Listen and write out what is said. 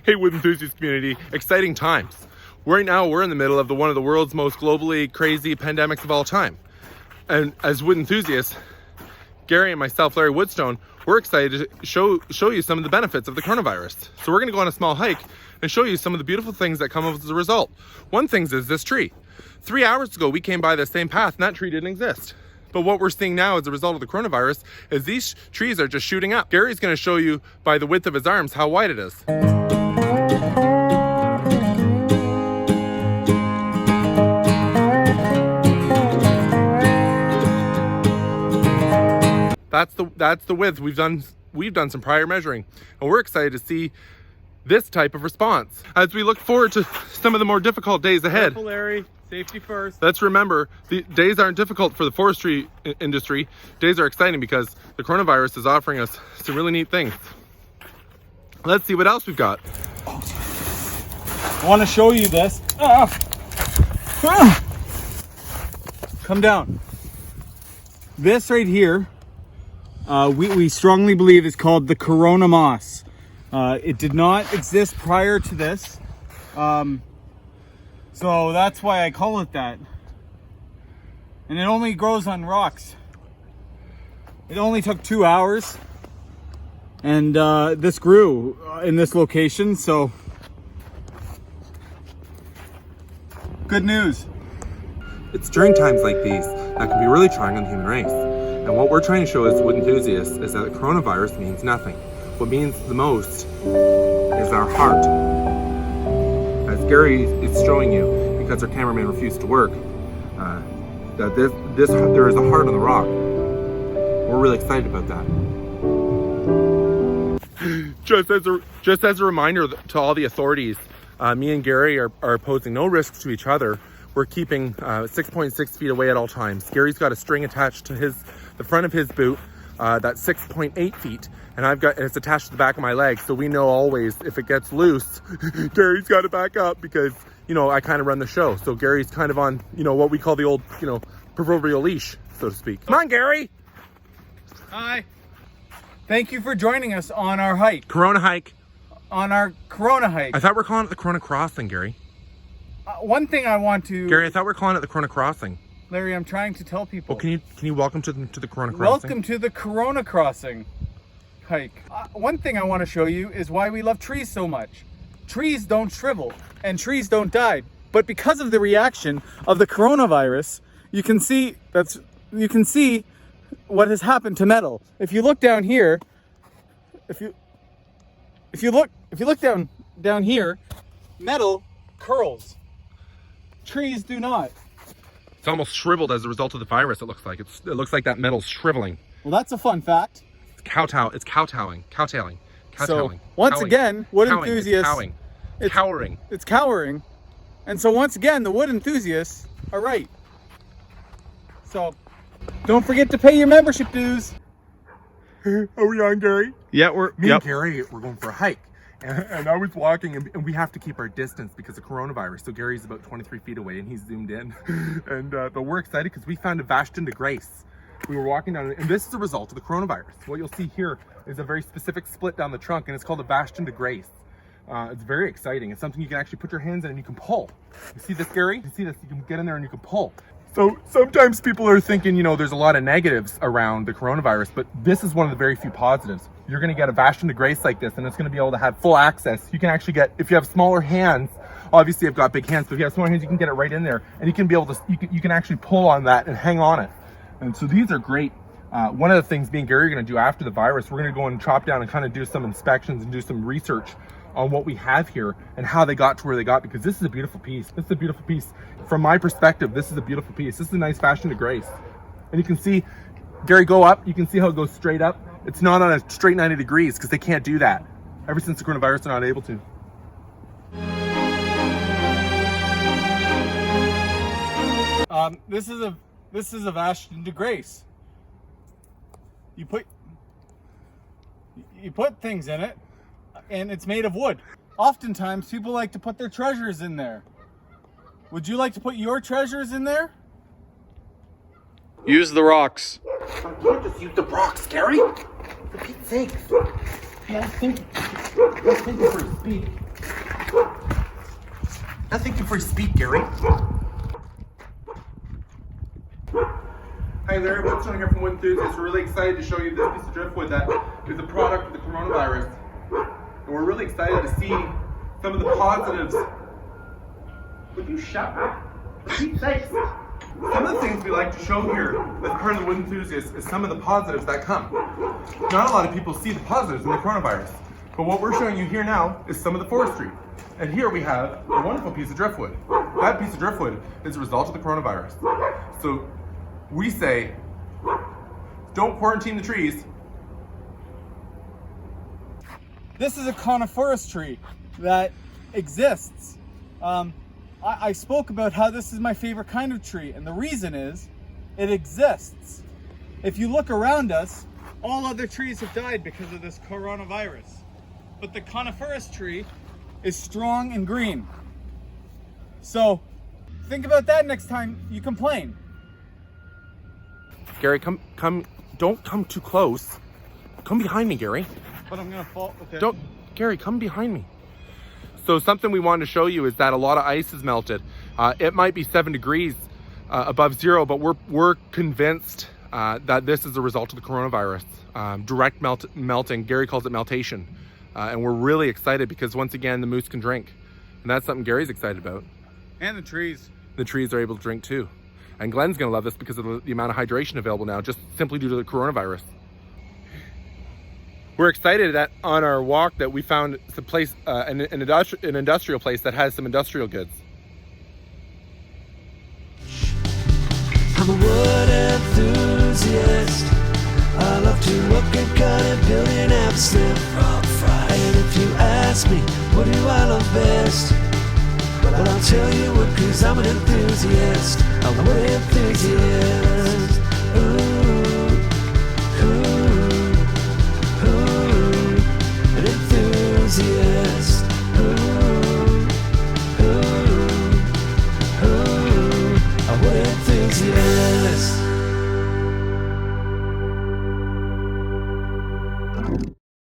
Hey, wood enthusiast community, exciting times. Right now, we're in the middle of one of the world's most globally crazy pandemics of all time. And as wood enthusiasts, Gary and myself, Larry Woodstone, we're excited to show you some of the benefits of the coronavirus. So we're gonna go on a small hike and show you some of the beautiful things that come as a result. One thing is this tree. 3 hours ago, we came by the same path and that tree didn't exist. But what we're seeing now as a result of the coronavirus is these trees are just shooting up. Gary's gonna show you by the width of his arms how wide it is. That's the width. We've done some prior measuring, and we're excited to see this type of response as we look forward to some of the more difficult days ahead. Careful, Larry. Safety first. Let's remember, the days aren't difficult for the forestry industry. Days are exciting because the coronavirus is offering us some really neat things. Let's see what else we've got. I want to show you this. Come down. This right here, we strongly believe is called the Corona moss. It did not exist prior to this. So that's why I call it that. And it only grows on rocks. It only took 2 hours. And this grew in this location, so good news. It's during times like these that can be really trying on the human race. And what we're trying to show as wood enthusiasts is that the coronavirus means nothing. What means the most is our heart. As Gary is showing you, because our cameraman refused to work, that there is a heart on the rock. We're really excited about that. Just as a reminder to all the authorities, me and Gary are posing no risks to each other. We're keeping 6.6 feet away at all times. Gary's got a string attached to the front of his boot that's 6.8 feet, and it's attached to the back of my leg, so we know always if it gets loose, Gary's got to back up because, you know, I kind of run the show. So Gary's kind of on, you know, what we call the old, you know, proverbial leash, so to speak. Come on, Gary. Hi. Thank you for joining us on our hike. Corona hike. On our Corona hike. I thought we're calling it the Korona Crossing, Gary. One thing I want to... Gary, I thought we're calling it the Korona Crossing. Larry, I'm trying to tell people. Well, can you welcome to the Korona Crossing? Welcome to the Korona Crossing hike. One thing I want to show you is why we love trees so much. Trees don't shrivel and trees don't die. But because of the reaction of the coronavirus, you can see what has happened to metal. If you look down here, if you look down here, metal curls. Trees do not. It's almost shriveled as a result of the virus. It looks like it looks like that metal's shriveling. Well, that's a fun fact. It's cowtailing. So once again, wood enthusiasts. It's cowering. It's cowering, and so once again, the wood enthusiasts are right. So don't forget to pay your membership dues. Are we on, Gary? Yeah, Me and Gary, we're going for a hike. And I was walking, and we have to keep our distance because of coronavirus. So Gary's about 23 feet away, and he's zoomed in. And but we're excited because we found a Bastion de Grace. We were walking down, and this is the result of the coronavirus. What you'll see here is a very specific split down the trunk, and it's called a Bastion de Grace. It's very exciting. It's something you can actually put your hands in and you can pull. You see this, Gary? You see this? You can get in there and you can pull. So sometimes people are thinking, you know, there's a lot of negatives around the coronavirus, but this is one of the very few positives. You're going to get a Bastion de Grace like this, and it's going to be able to have full access. You can actually get, if you have smaller hands, obviously I've got big hands, but if you have smaller hands, you can get it right in there, and you can be able to, you can actually pull on that and hang on it. And so these are great. One of the things me and Gary are going to do after the virus, we're going to go and chop down and kind of do some inspections and do some research on what we have here and how they got to where they got, because this is a beautiful piece. This is a beautiful piece. From my perspective, this is a beautiful piece. This is a nice Bastion de Grace. And you can see, Gary, go up. You can see how it goes straight up. It's not on a straight 90 degrees because they can't do that. Ever since the coronavirus, they're not able to. This is a Bastion de Grace. You put things in it, and it's made of wood. Oftentimes, people like to put their treasures in there. Would you like to put your treasures in there? Use the rocks. I can't just use the rocks, Gary. For Pete's sake. Hey, I was thinking for his speed. Thank you for your speak, Gary. Hi Larry, Bastion here from Wood Enthusiasts. We're really excited to show you this piece of driftwood that is a product of the coronavirus. And we're really excited to see some of the positives. Would you shut up? Thanks. Some of the things we like to show here as part of the Wood Enthusiasts is some of the positives that come. Not a lot of people see the positives in the coronavirus, but what we're showing you here now is some of the forestry. And here we have a wonderful piece of driftwood. That piece of driftwood is a result of the coronavirus. So we say, don't quarantine the trees. This is a coniferous tree that exists. I spoke about how this is my favorite kind of tree, and the reason is it exists. If you look around us, all other trees have died because of this coronavirus. But the coniferous tree is strong and green. So think about that next time you complain. Gary, don't come too close. Come behind me, Gary. But I'm gonna fall. Okay. Gary, come behind me. So something we wanted to show you is that a lot of ice has melted. It might be 7 degrees above zero, but we're convinced that this is a result of the coronavirus. Direct melting, Gary calls it meltation. And we're really excited because once again, the moose can drink. And that's something Gary's excited about. And the trees. The trees are able to drink too. And Glenn's gonna love this because of the amount of hydration available now, just simply due to the coronavirus. We're excited that on our walk that we found some place, an industrial place that has some industrial goods. I'm a wood enthusiast. I love to work and cut and build an app slip. And if you ask me, what do I love best? Well, I'll tell you what, 'cause I'm an enthusiast. I'm a wood enthusiast. An enthusiast. A wood enthusiast.